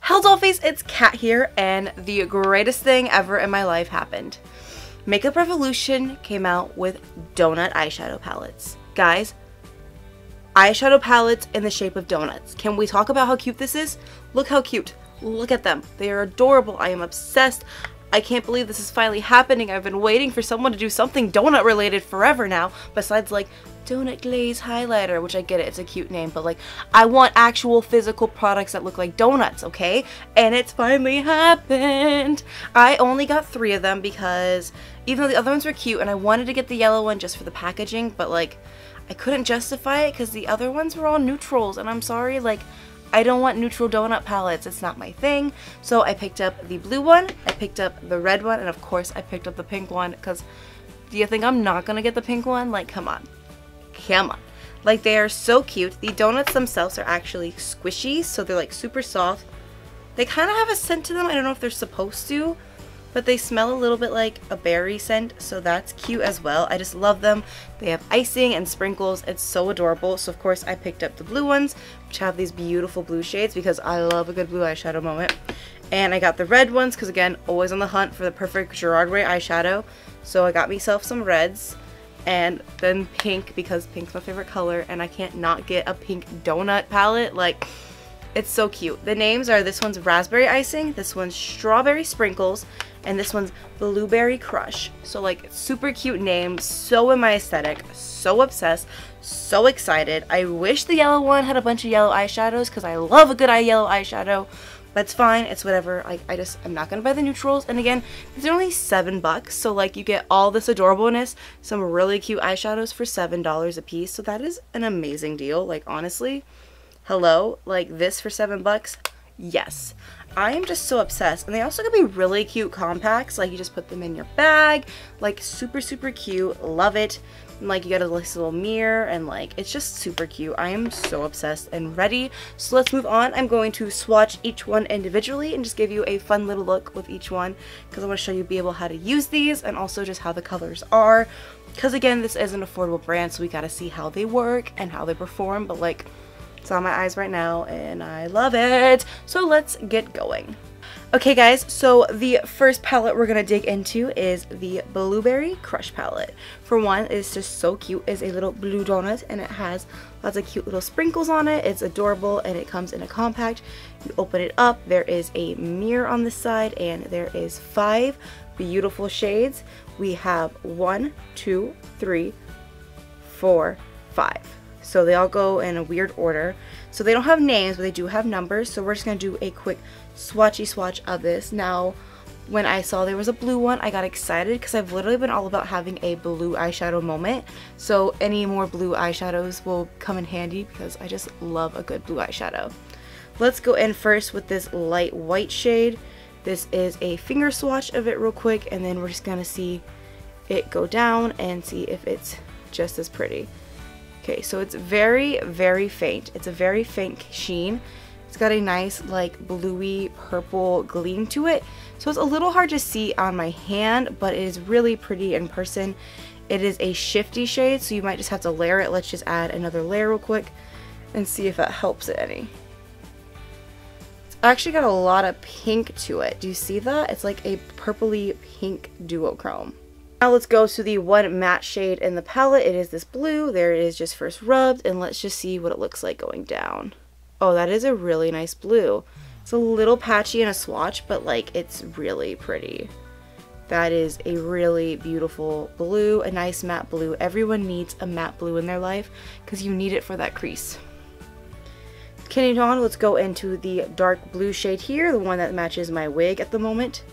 Hell Dollface, it's Kat here, and the greatest thing ever in my life happened. Makeup Revolution came out with donut eyeshadow palettes. Guys, eyeshadow palettes in the shape of donuts. Can we talk about how cute this is? Look how cute. Look at them. They are adorable. I am obsessed. I can't believe this is finally happening. I've been waiting for someone to do something donut related forever now, besides like donut glaze highlighter, which I get it, it's a cute name, but like I want actual physical products that look like donuts, okay? And it's finally happened. I only got 3 of them because even though the other ones were cute and I wanted to get the yellow one just for the packaging, but like I couldn't justify it because the other ones were all neutrals, and I'm sorry, like I don't want neutral donut palettes. It's not my thing. So I picked up the blue one, I picked up the red one, and of course I picked up the pink one because do you think I'm not gonna get the pink one? Like, come on. Come on. Like, they are so cute. The donuts themselves are actually squishy, so they're like super soft. They kind of have a scent to them. I don't know if they're supposed to, but they smell a little bit like a berry scent, so that's cute as well. I just love them. They have icing and sprinkles. It's so adorable. So of course I picked up the blue ones, which have these beautiful blue shades because I love a good blue eyeshadow moment. And I got the red ones because, again, always on the hunt for the perfect Gerard Way eyeshadow. So I got myself some reds. And then pink, because pink's my favorite color, and I can't not get a pink donut palette. Like, it's so cute. The names are, this one's Raspberry Icing, this one's Strawberry Sprinkles, and this one's Blueberry Crush. So like, super cute names, so in my aesthetic, so obsessed, so excited. I wish the yellow one had a bunch of yellow eyeshadows because I love a good yellow eyeshadow. But it's fine, it's whatever. I'm not gonna buy the neutrals. And again, these are only $7, so like you get all this adorableness, some really cute eyeshadows for $7 a piece. So that is an amazing deal. Like, honestly, hello, like this for $7, yes. I am just so obsessed. And they also can be really cute compacts. Like, you just put them in your bag, like super, super cute. Love it. And like, you get a nice little mirror, and like, it's just super cute. I am so obsessed and ready. So let's move on. I'm going to swatch each one individually and just give you a fun little look with each one because I want to show you how to use these and also just how the colors are. Because again, this is an affordable brand, so we got to see how they work and how they perform. But like, it's on my eyes right now and I love it. So let's get going. Okay guys, so the first palette we're going to dig into is the Blueberry Crush palette. For one, it's just so cute. It's a little blue donut and it has lots of cute little sprinkles on it. It's adorable and it comes in a compact. You open it up, there is a mirror on the side and there is 5 beautiful shades. We have 1, 2, 3, 4, 5. So they all go in a weird order. So they don't have names, but they do have numbers. So we're just going to do a quick swatchy swatch of this. Now, when I saw there was a blue one, I got excited because I've literally been all about having a blue eyeshadow moment. So any more blue eyeshadows will come in handy because I just love a good blue eyeshadow. Let's go in first with this light white shade. This is a finger swatch of it real quick, and then we're just going to see it go down and see if it's just as pretty. Okay, so it's very, very faint. It's a very faint sheen. It's got a nice like bluey purple gleam to it. So it's a little hard to see on my hand, but it is really pretty in person. It is a shifty shade, so you might just have to layer it. Let's just add another layer real quick and see if that helps it any. It's actually got a lot of pink to it. Do you see that? It's like a purpley pink duochrome. Now let's go to the one matte shade in the palette. It is this blue. There it is just first rubbed, and let's just see what it looks like going down. Oh, that is a really nice blue. It's a little patchy in a swatch, but like it's really pretty. That is a really beautiful blue, a nice matte blue. Everyone needs a matte blue in their life because you need it for that crease. Continuing on, let's go into the dark blue shade here, the one that matches my wig at the moment.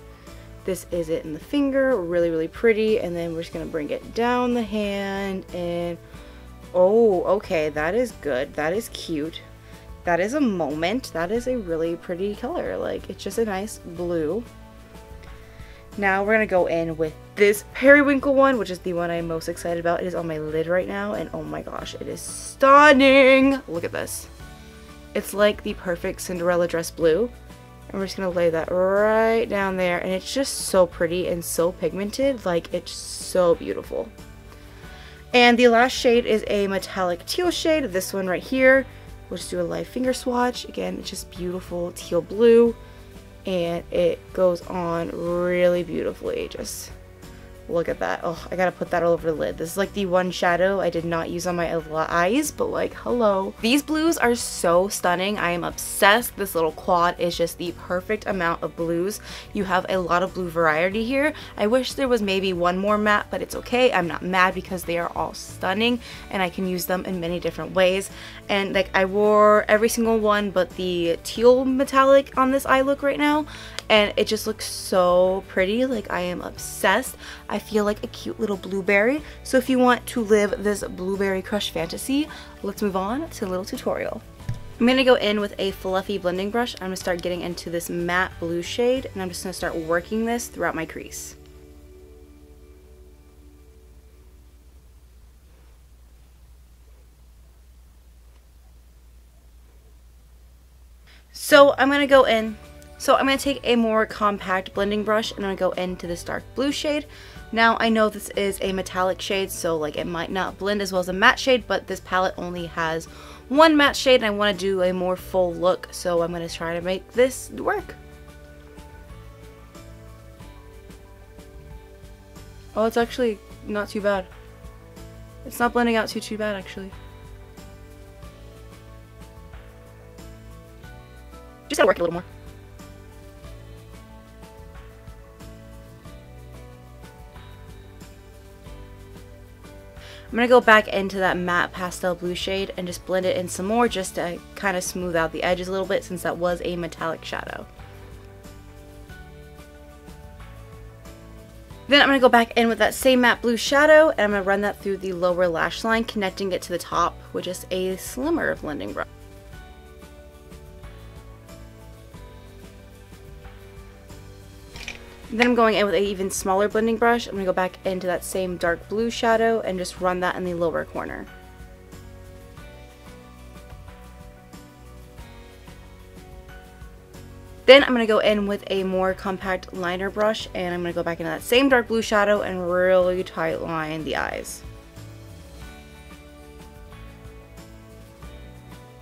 This is it in the finger, really, really pretty. And then we're just going to bring it down the hand and, oh, okay, that is good. That is cute. That is a moment. That is a really pretty color. Like, it's just a nice blue. Now we're going to go in with this periwinkle one, which is the one I'm most excited about. It is on my lid right now, and oh my gosh, it is stunning. Look at this. It's like the perfect Cinderella dress blue. And we're just going to lay that right down there, and it's just so pretty and so pigmented. Like, it's so beautiful. And the last shade is a metallic teal shade, this one right here. We'll just do a light finger swatch. Again, it's just beautiful teal blue, and it goes on really beautifully. Just look at that. Oh, I gotta put that all over the lid. This is like the one shadow I did not use on my eyes, but like, hello. These blues are so stunning. I am obsessed. This little quad is just the perfect amount of blues. You have a lot of blue variety here. I wish there was maybe one more matte, but it's okay. I'm not mad because they are all stunning and I can use them in many different ways. And like, I wore every single one but the teal metallic on this eye look right now, and it just looks so pretty. Like, I am obsessed. I feel like a cute little blueberry. So if you want to live this blueberry crush fantasy, let's move on to a little tutorial. I'm going to go in with a fluffy blending brush. I'm going to start getting into this matte blue shade, and I'm just going to start working this throughout my crease. So I'm going to take a more compact blending brush and I'm going to go into this dark blue shade. Now I know this is a metallic shade, so like it might not blend as well as a matte shade, but this palette only has one matte shade and I want to do a more full look, so I'm going to try to make this work. Oh, it's actually not too bad. It's not blending out too bad actually. Just gotta work it a little more. I'm going to go back into that matte pastel blue shade and just blend it in some more just to kind of smooth out the edges a little bit, since that was a metallic shadow. Then I'm going to go back in with that same matte blue shadow and I'm going to run that through the lower lash line, connecting it to the top with just a slimmer blending brush. Then I'm going in with an even smaller blending brush. I'm going to go back into that same dark blue shadow and just run that in the lower corner. Then I'm going to go in with a more compact liner brush and I'm going to go back into that same dark blue shadow and really tight line the eyes.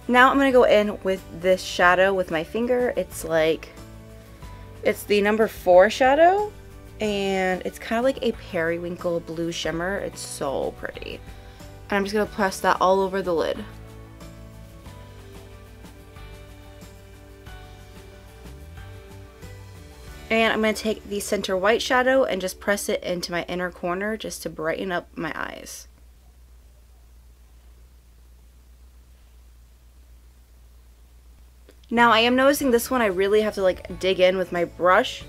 Now I'm going to go in with this shadow with my finger. It's the number 4 shadow, and it's kind of like a periwinkle blue shimmer. It's so pretty. And I'm just going to press that all over the lid. And I'm going to take the center white shadow and just press it into my inner corner just to brighten up my eyes. Now I am noticing this one I really have to like dig in with my brush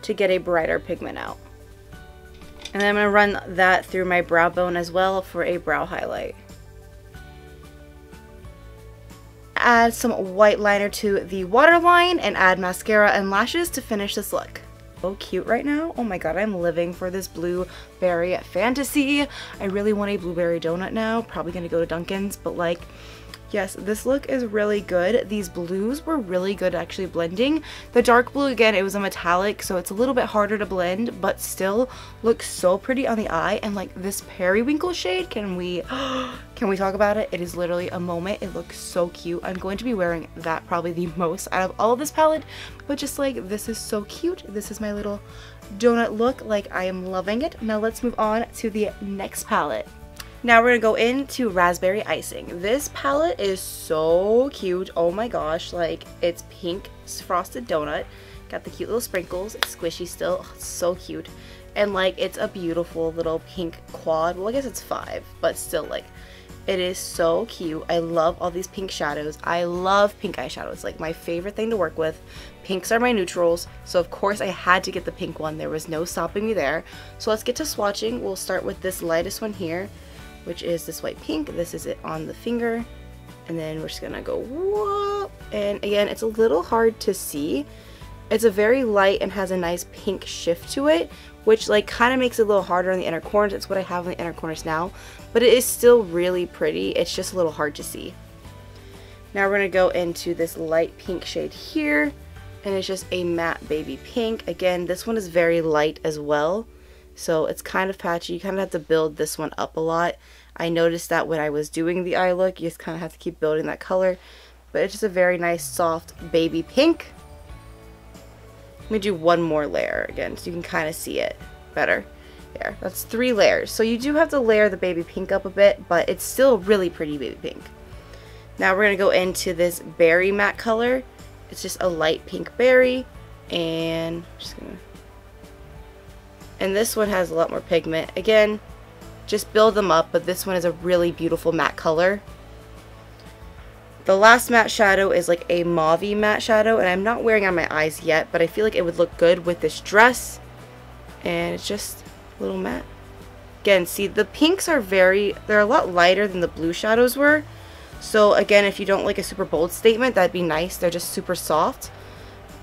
to get a brighter pigment out. And then I'm going to run that through my brow bone as well for a brow highlight. Add some white liner to the waterline and add mascara and lashes to finish this look. So cute right now. Oh my god, I'm living for this blueberry fantasy. I really want a blueberry donut now. Probably going to go to Dunkin's, but like, yes, this look is really good. These blues were really good actually blending. The dark blue, again, it was a metallic, so it's a little bit harder to blend, but still looks so pretty on the eye. And like this periwinkle shade, can we talk about it? It is literally a moment. It looks so cute. I'm going to be wearing that probably the most out of all of this palette, but just like, this is so cute. This is my little donut look. Like, I am loving it. Now let's move on to the next palette. Now we're going to go into Raspberry Icing. This palette is so cute. Oh my gosh, like, it's pink frosted donut. Got the cute little sprinkles. It's squishy still. Oh, it's so cute. And like, it's a beautiful little pink quad. Well, I guess it's 5, but still, like, it is so cute. I love all these pink shadows. I love pink eyeshadow. It's like my favorite thing to work with. Pinks are my neutrals, so of course I had to get the pink one. There was no stopping me there. So let's get to swatching. We'll start with this lightest one here, which is this white pink. This is it on the finger, and then we're just gonna go whoop. And again, it's a little hard to see. It's a very light and has a nice pink shift to it, which like kind of makes it a little harder on the inner corners. That's what I have on the inner corners now, but it is still really pretty. It's just a little hard to see. Now we're gonna go into this light pink shade here, and it's just a matte baby pink. Again, this one is very light as well, so it's kind of patchy. You kind of have to build this one up a lot. I noticed that when I was doing the eye look, you just kind of have to keep building that color. But it's just a very nice, soft baby pink. Let me do one more layer again so you can kind of see it better. There, that's 3 layers. So you do have to layer the baby pink up a bit, but it's still really pretty baby pink. Now we're going to go into this berry matte color. It's just a light pink berry, and this one has a lot more pigment. Again, just build them up, but this one is a really beautiful matte color. The last matte shadow is like a mauve-y matte shadow, and I'm not wearing it on my eyes yet, but I feel like it would look good with this dress. And it's just a little matte. Again, see, the pinks are they're a lot lighter than the blue shadows were. So again, if you don't like a super bold statement, that'd be nice. They're just super soft.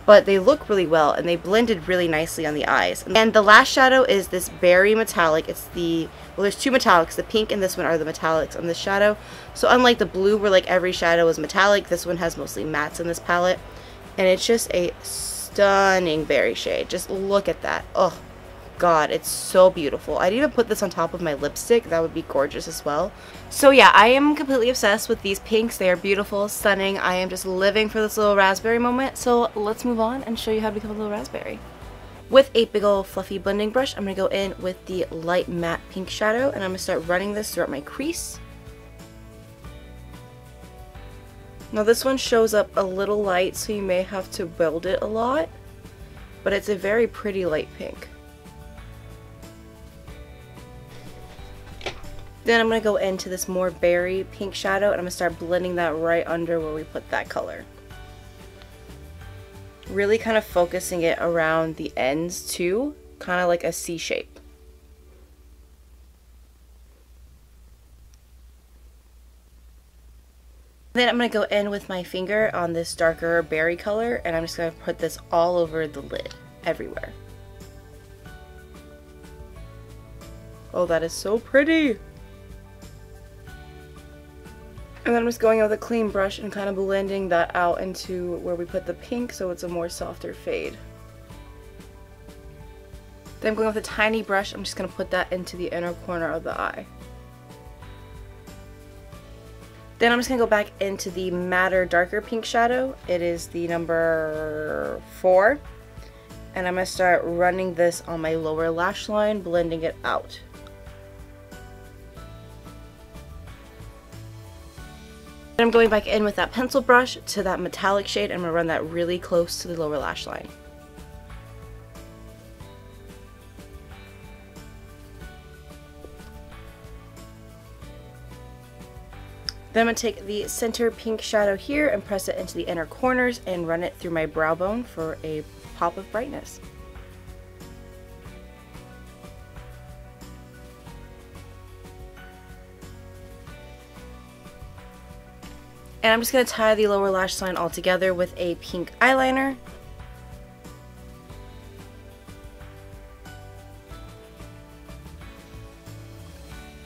But they look really well, and they blended really nicely on the eyes. And the last shadow is this berry metallic. It's well, there's 2 metallics. The pink and this one are the metallics on this shadow. So unlike the blue, where like every shadow is metallic, this one has mostly mattes in this palette. And it's just a stunning berry shade. Just look at that. Oh God, it's so beautiful. I'd even put this on top of my lipstick. That would be gorgeous as well. So yeah, I am completely obsessed with these pinks. They are beautiful, stunning. I am just living for this little raspberry moment. So let's move on and show you how to become a little raspberry. With a big old fluffy blending brush, I'm going to go in with the light matte pink shadow, and I'm going to start running this throughout my crease. Now this one shows up a little light, so you may have to build it a lot, but it's a very pretty light pink. Then I'm going to go into this more berry pink shadow, and I'm going to start blending that right under where we put that color. Really kind of focusing it around the ends too, kind of like a C shape. Then I'm going to go in with my finger on this darker berry color, and I'm just going to put this all over the lid, everywhere. Oh, that is so pretty! And then I'm just going in with a clean brush and kind of blending that out into where we put the pink, so it's a more softer fade. Then I'm going with a tiny brush. I'm just going to put that into the inner corner of the eye. Then I'm just going to go back into the matter darker pink shadow. It is the number 4. And I'm going to start running this on my lower lash line, blending it out. I'm going back in with that pencil brush to that metallic shade, and I'm going to run that really close to the lower lash line. Then I'm going to take the center pink shadow here and press it into the inner corners and run it through my brow bone for a pop of brightness. And I'm just going to tie the lower lash line all together with a pink eyeliner.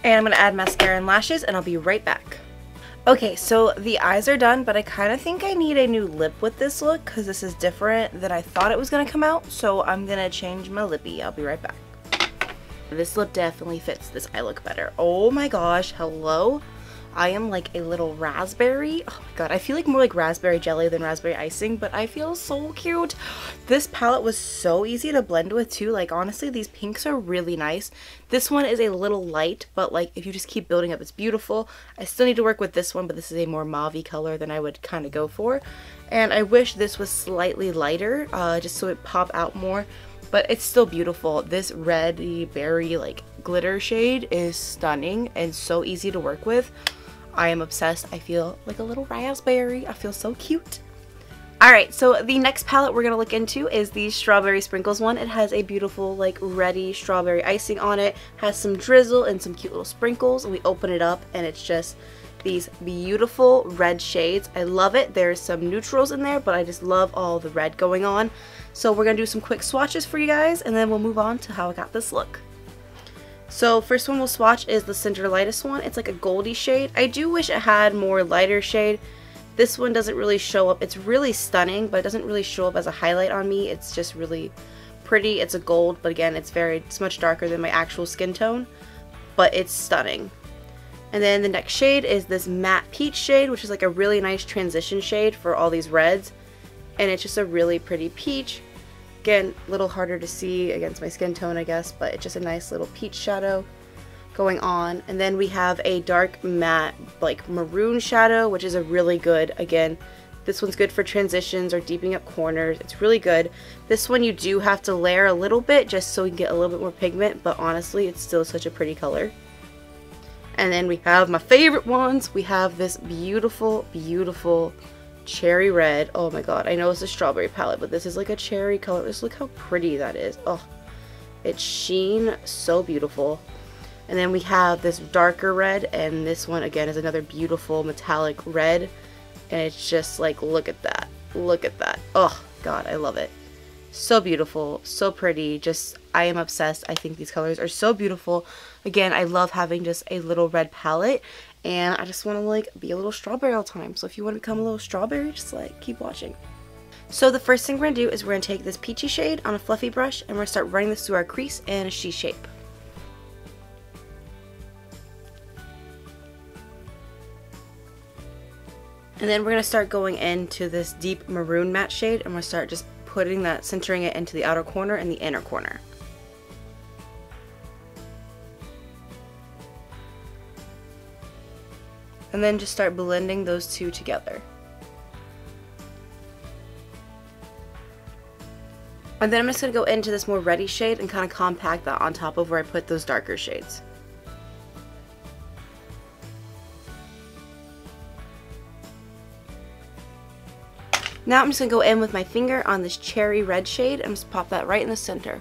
And I'm going to add mascara and lashes, and I'll be right back. Okay, so the eyes are done, but I kind of think I need a new lip with this look because this is different than I thought it was going to come out. So I'm going to change my lippy. I'll be right back. This lip definitely fits this eye look better. Oh my gosh, hello? I am like a little raspberry. Oh my god, I feel like more like raspberry jelly than raspberry icing, but I feel so cute. This palette was so easy to blend with too. Like honestly, these pinks are really nice. This one is a little light, but like if you just keep building up, it's beautiful. I still need to work with this one, but this is a more mauve-y color than I would kind of go for. And I wish this was slightly lighter, just so it pop out more. But it's still beautiful. This reddy berry like glitter shade is stunning and so easy to work with. I am obsessed. I feel like a little raspberry. I feel so cute. Alright, so the next palette we're going to look into is the Strawberry Sprinkles one. It has a beautiful like reddy strawberry icing on it. Has some drizzle and some cute little sprinkles. And we open it up and it's just these beautiful red shades. I love it. There's some neutrals in there, but I just love all the red going on. So we're going to do some quick swatches for you guys, and then we'll move on to how I got this look. So first one we'll swatch is the Cinderlightus one. It's like a goldy shade. I do wish it had more lighter shade. This one doesn't really show up. It's really stunning, but it doesn't really show up as a highlight on me. It's just really pretty. It's a gold, but again, it's much darker than my actual skin tone, but it's stunning. And then the next shade is this matte peach shade, which is like a really nice transition shade for all these reds. And it's just a really pretty peach. Again, a little harder to see against my skin tone, I guess, but it's just a nice little peach shadow going on. And then we have a dark matte like maroon shadow, which is a really good, again, this one's good for transitions or deepening up corners. It's really good. This one you do have to layer a little bit just so we can get a little bit more pigment, but honestly it's still such a pretty color. And then we have my favorite ones. We have this beautiful, beautiful cherry red. Oh my god, I know it's a strawberry palette, but this is like a cherry color. Just look how pretty that is. Oh, it's sheen, so beautiful. And then we have this darker red, and this one again is another beautiful metallic red. And it's just like, look at that. Look at that. Oh god, I love it. So beautiful, so pretty. Just, I am obsessed. I think these colors are so beautiful. Again, I love having just a little red palette, and I just want to like be a little strawberry all the time. So if you want to become a little strawberry, just like keep watching. So the first thing we're going to do is we're going to take this peachy shade on a fluffy brush, and we're going to start running this through our crease in a C shape. And then we're going to start going into this deep maroon matte shade, and we're going to start just putting that, centering it into the outer corner and the inner corner. And then just start blending those two together. And then I'm just going to go into this more reddy shade and kind of compact that on top of where I put those darker shades. Now I'm just going to go in with my finger on this cherry red shade and just pop that right in the center.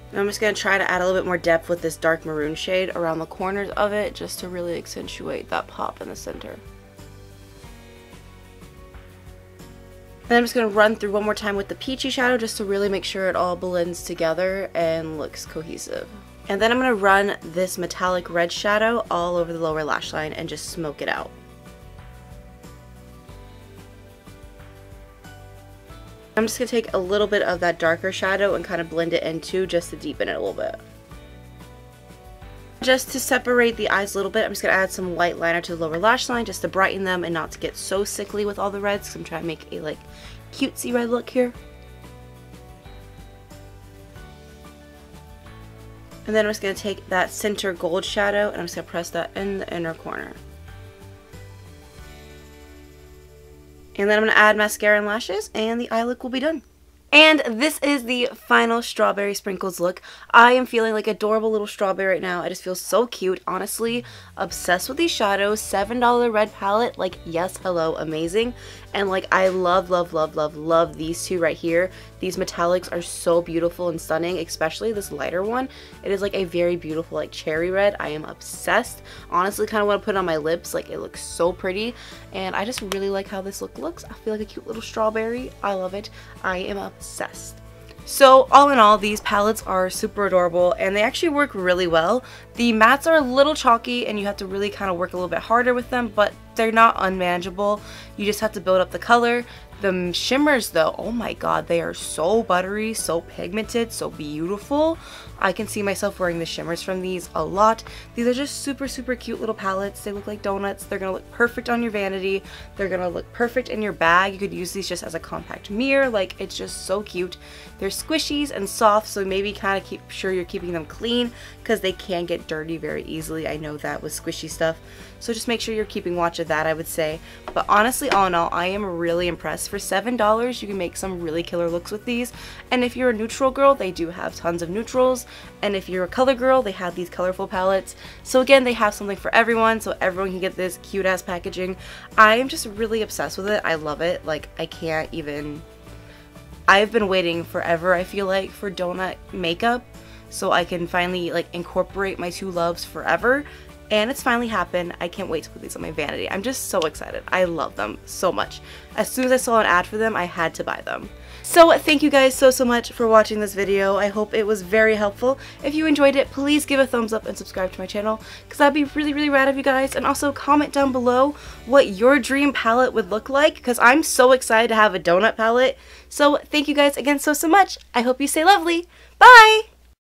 And I'm just going to try to add a little bit more depth with this dark maroon shade around the corners of it, just to really accentuate that pop in the center. And I'm just going to run through one more time with the peachy shadow just to really make sure it all blends together and looks cohesive. And then I'm going to run this metallic red shadow all over the lower lash line and just smoke it out. I'm just going to take a little bit of that darker shadow and kind of blend it in too, just to deepen it a little bit. Just to separate the eyes a little bit, I'm just going to add some white liner to the lower lash line just to brighten them and not to get so sickly with all the reds, because I'm trying to make a like cutesy red look here. And then I'm just going to take that center gold shadow and I'm just going to press that in the inner corner. And then I'm going to add mascara and lashes, and the eye look will be done. And this is the final strawberry sprinkles look. I am feeling like adorable little strawberry right now. I just feel so cute. Honestly, obsessed with these shadows. $7 red palette. Like, yes, hello, amazing. And like, I love, love, love, love, love these two right here. These metallics are so beautiful and stunning, especially this lighter one. It is like a very beautiful like cherry red. I am obsessed. Honestly, kind of want to put it on my lips. Like, it looks so pretty. And I just really like how this look looks. I feel like a cute little strawberry. I love it. I am obsessed. So all in all, these palettes are super adorable and they actually work really well. The mattes are a little chalky and you have to really kind of work a little bit harder with them, but they're not unmanageable. You just have to build up the color. The shimmers though, oh my god, they are so buttery, so pigmented, so beautiful. I can see myself wearing the shimmers from these a lot. These are just super, super cute little palettes. They look like donuts. They're going to look perfect on your vanity. They're going to look perfect in your bag. You could use these just as a compact mirror. Like, it's just so cute. They're squishies and soft, so maybe kind of keep sure you're keeping them clean because they can get dirty very easily. I know that with squishy stuff. So just make sure you're keeping watch of that, I would say. But honestly, all in all, I am really impressed. For $7, you can make some really killer looks with these. And if you're a neutral girl, they do have tons of neutrals. And if you're a color girl, they have these colorful palettes. So again, they have something for everyone, so everyone can get this cute ass packaging. I am just really obsessed with it. I love it. Like, I can't even... I've been waiting forever, I feel like, for donut makeup so I can finally like incorporate my two loves forever. And it's finally happened. I can't wait to put these on my vanity. I'm just so excited. I love them so much. As soon as I saw an ad for them, I had to buy them. So thank you guys so much for watching this video. I hope it was very helpful. If you enjoyed it, please give a thumbs up and subscribe to my channel because that'd be really, really rad of you guys. And also comment down below what your dream palette would look like because I'm so excited to have a donut palette. So thank you guys again so much. I hope you stay lovely. Bye!